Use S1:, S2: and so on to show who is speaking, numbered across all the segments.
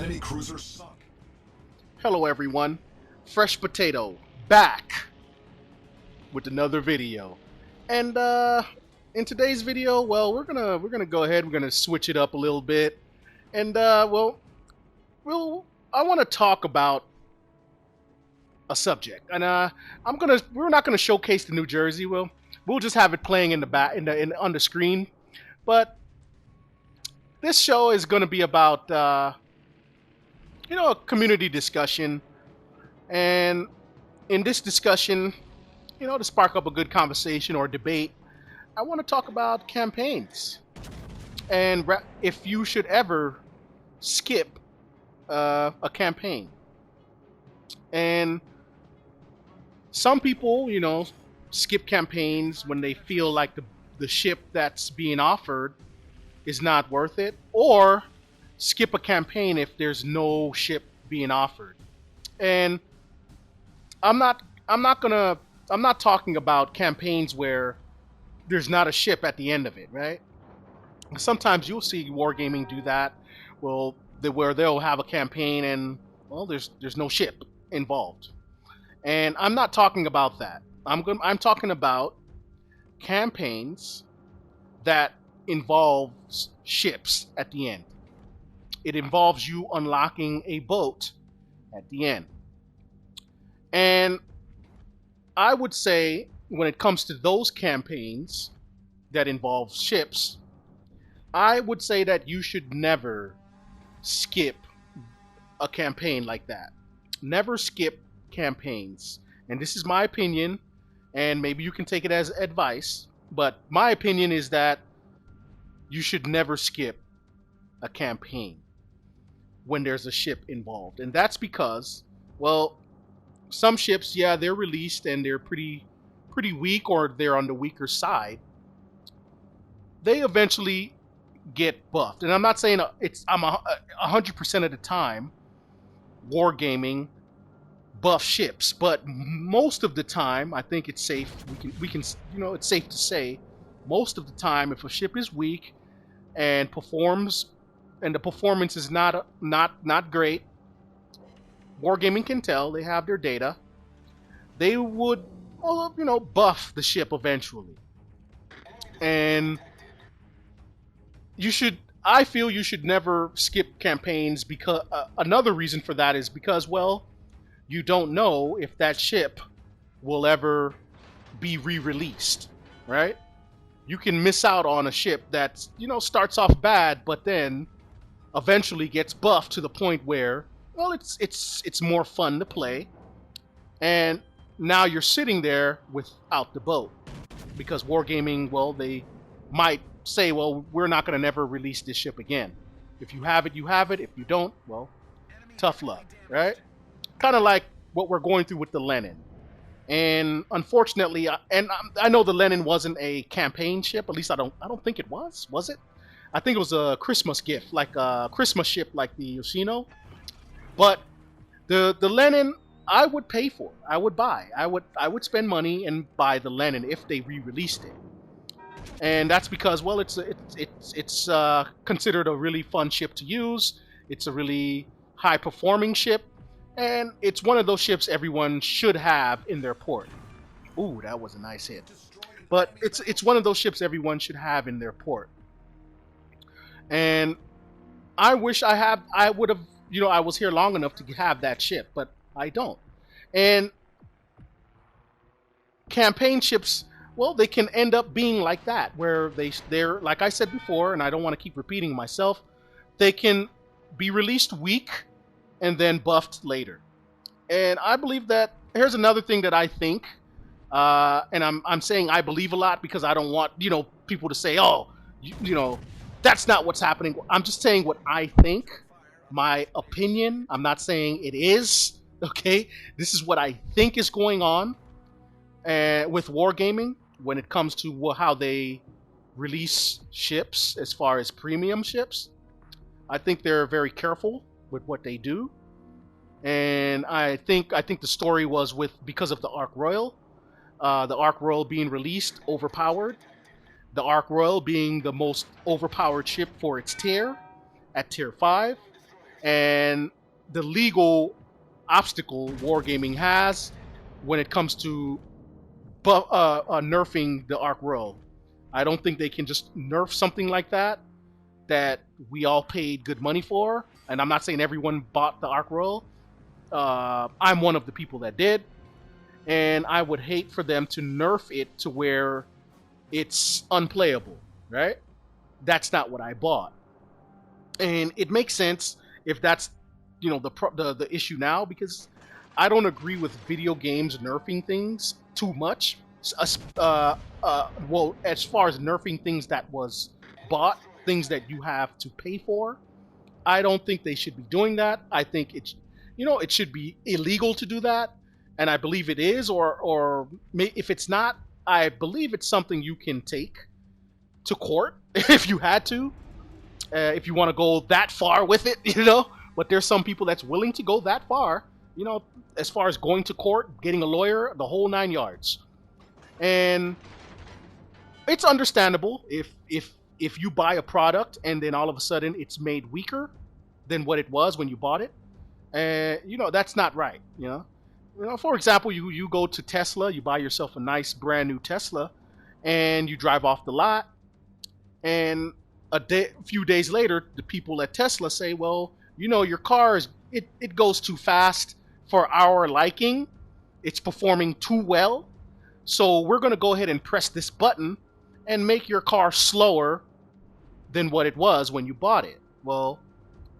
S1: Enemy cruisers sunk.
S2: Hello everyone, Fresh Potato back with another video. And in today's video, well, we're gonna go ahead. We're gonna switch it up a little bit, and I want to talk about a subject. And we're not gonna showcase the New Jersey. We'll just have it playing in the back on the screen. But this show is gonna be about a community discussion, and in this discussion, to spark up a good conversation or debate, I want to talk about campaigns and if you should ever skip a campaign. And some people, skip campaigns when they feel like the ship that's being offered is not worth it, or skip a campaign if there's no ship being offered. And I'm not talking about campaigns where there's not a ship at the end of it, right? Sometimes you'll see wargaming do that. Where they'll have a campaign and there's no ship involved. And I'm not talking about that. I'm talking about campaigns that involves ships at the end. It involves you unlocking a boat at the end. And I would say when it comes to those campaigns that involve ships, I would say that you should never skip a campaign like that. Never skip campaigns. And this is my opinion, and maybe you can take it as advice, but my opinion is that you should never skip a campaign when there's a ship involved. And that's because, some ships, yeah, they're released and they're pretty weak, or they're on the weaker side. They eventually get buffed. And I'm not saying I'm 100% of the time wargaming buff ships, but most of the time, I think it's safe. We can it's safe to say most of the time, if a ship is weak and the performance is not great, wargaming can tell. They have their data. They would, buff the ship eventually. And I feel you should never skip campaigns, because another reason for that is because, you don't know if that ship will ever be re-released, right? You can miss out on a ship that, starts off bad, but then eventually gets buffed to the point where, it's more fun to play. And now you're sitting there without the boat, because wargaming, they might say, we're not going to never release this ship again. If you have it, you have it. If you don't, tough luck, right? Kind of like what we're going through with the Lenin. And unfortunately, I know the Lenin wasn't a campaign ship. At least I don't think it was. Was it? I think it was a Christmas gift, like a Christmas ship, like the Yoshino. But the Lenin, I would pay for. I would buy. I would spend money and buy the Lenin if they re-released it. And that's because, it's considered a really fun ship to use. It's a really high performing ship, and it's one of those ships everyone should have in their port. Ooh, that was a nice hit. But it's one of those ships everyone should have in their port. And I wish I would have, I was here long enough to have that ship, but I don't. And campaign ships, they can end up being like that, where they're like I said before, and I don't want to keep repeating myself, they can be released weak and then buffed later. And I believe that here's another thing that I think, and I'm saying I believe a lot because I don't want people to say, that's not what's happening. I'm just saying what I think, my opinion. I'm not saying it is, okay? This is what I think is going on with wargaming when it comes to how they release ships as far as premium ships. I think they're very careful with what they do. And I think the story was because of the Ark Royal. The Ark Royal being released overpowered. The Ark Royal being the most overpowered ship for its tier, at tier 5. and the legal obstacle wargaming has when it comes to nerfing the Arc Royal. I don't think they can just nerf something like that we all paid good money for. And I'm not saying everyone bought the Arc Royal. I'm one of the people that did, and I would hate for them to nerf it to where it's unplayable, right? That's not what I bought, and it makes sense if that's the issue now, because I don't agree with video games nerfing things too much. Well, as far as nerfing things that was bought, things that you have to pay for, I don't think they should be doing that. I think it should be illegal to do that, and I believe it is. Or if it's not, I believe it's something you can take to court if you had to, if you want to go that far with it, But there's some people that's willing to go that far, as far as going to court, getting a lawyer, the whole 9 yards. And it's understandable if you buy a product and then all of a sudden it's made weaker than what it was when you bought it. That's not right. For example, you go to Tesla, you buy yourself a nice brand new Tesla, and you drive off the lot, and a few days later, the people at Tesla say, well, your car it goes too fast for our liking. It's performing too well. So we're going to go ahead and press this button and make your car slower than what it was when you bought it. Well,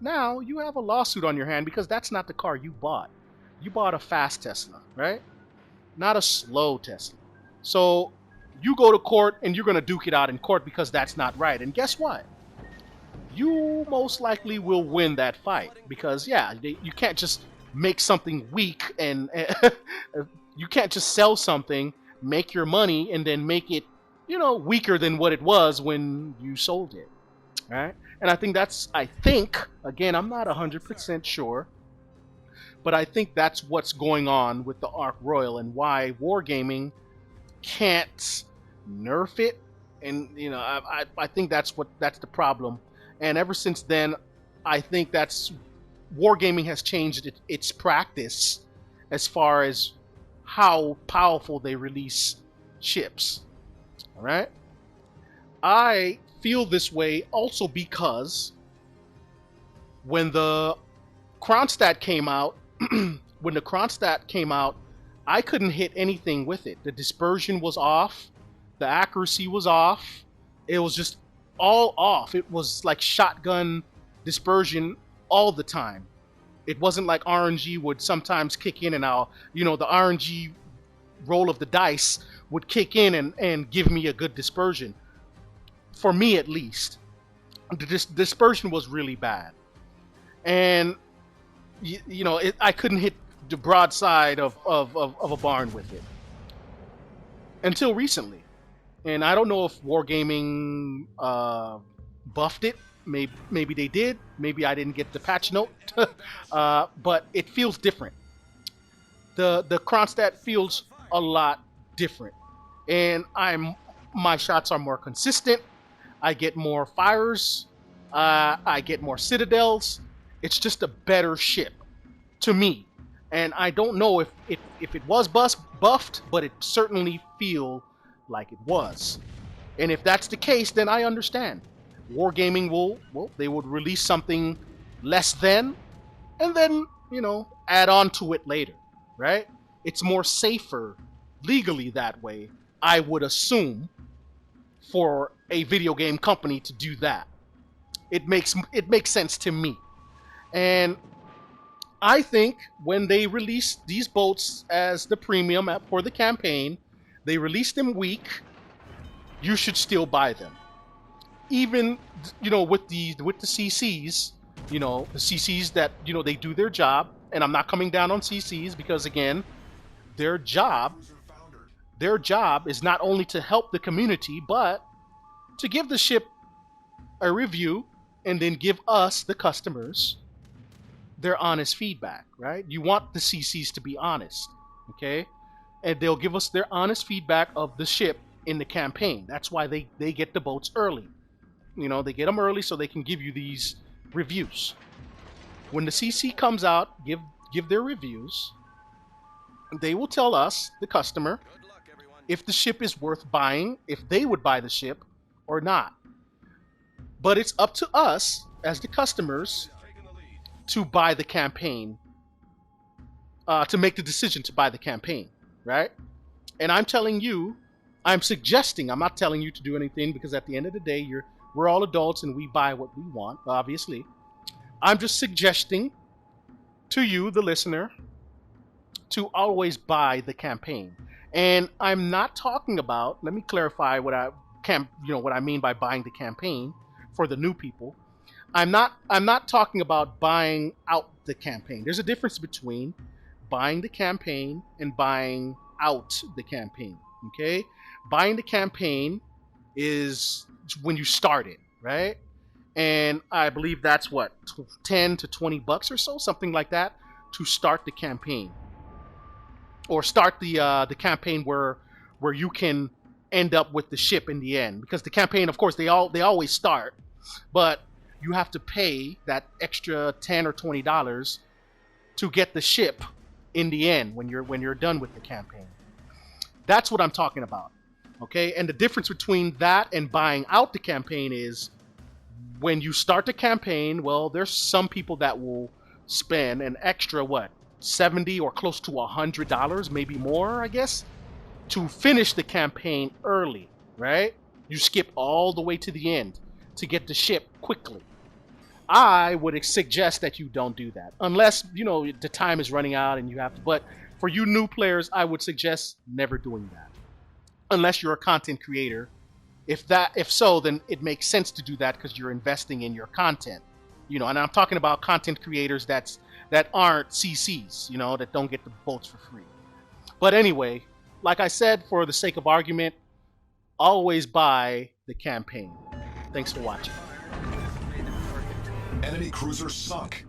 S2: now you have a lawsuit on your hand because that's not the car you bought. You bought a fast Tesla, right? Not a slow Tesla. So you go to court and you're going to duke it out in court because that's not right. And guess what? You most likely will win that fight because, you can't just make something weak and you can't just sell something, make your money, and then make it, weaker than what it was when you sold it. Right? And I think, again, I'm not 100% sure, but I think that's what's going on with the Arc Royal and why Wargaming can't nerf it. And, I think that's the problem. And ever since then, I think Wargaming has changed its practice as far as how powerful they release ships. All right? I feel this way also because when the Kronstadt came out, I couldn't hit anything with it. The dispersion was off, the accuracy was off. It was just all off. It was like shotgun dispersion all the time. It wasn't like RNG would sometimes kick in and out. The RNG roll of the dice would kick in and give me a good dispersion. For me, at least. The dispersion was really bad. And, I couldn't hit the broadside of a barn with it. Until recently. And I don't know if Wargaming buffed it. Maybe they did. Maybe I didn't get the patch note. But it feels different. The Kronstadt feels a lot different. And my shots are more consistent. I get more fires. I get more citadels. It's just a better ship to me. And I don't know if it was buffed, but it certainly feels like it was. And if that's the case, then I understand. Wargaming they would release something less than, and then, add on to it later, right? It's more safer legally that way, I would assume, for a video game company to do that. It makes sense to me. And I think when they release these boats as the premium for the campaign, they release them weak, you should still buy them. Even, with the CCs, the CCs that, they do their job, and I'm not coming down on CCs because, again, their job is not only to help the community, but to give the ship a review and then give us, the customers, their honest feedback, right? You want the CCs to be honest, okay? And they'll give us their honest feedback of the ship in the campaign. That's why they get the boats early. They get them early so they can give you these reviews. When the CC comes out, give their reviews. They will tell us, the customer, if the ship is worth buying, if they would buy the ship or not. But it's up to us as the customers to buy the campaign, to make the decision to buy the campaign, right? And I'm telling you, I'm suggesting, I'm not telling you to do anything, because at the end of the day, we're all adults and we buy what we want, obviously. I'm just suggesting to you, the listener, to always buy the campaign. And I'm not talking about, let me clarify what I mean by buying the campaign for the new people. I'm not talking about buying out the campaign. There's a difference between buying the campaign and buying out the campaign. Okay? Buying the campaign is when you start it, right? And I believe that's what, 10 to 20 bucks or so, something like that, to start the campaign, or start the campaign where you can end up with the ship in the end. Because the campaign, of course, they always start, but you have to pay that extra $10 or $20 to get the ship in the end when you're done with the campaign. That's what I'm talking about. Okay? And the difference between that and buying out the campaign is, when you start the campaign, well, there's some people that will spend an extra, what, $70 or close to $100, maybe more, I guess, to finish the campaign early, right? You skip all the way to the end to get the ship quickly. I would suggest that you don't do that, unless, the time is running out and you have to. But for you new players, I would suggest never doing that, unless you're a content creator. If so, then it makes sense to do that, because you're investing in your content. And I'm talking about content creators that aren't CCs, that don't get the boats for free. But anyway, like I said, for the sake of argument, always buy the campaign. Thanks for watching.
S1: Enemy cruiser sunk.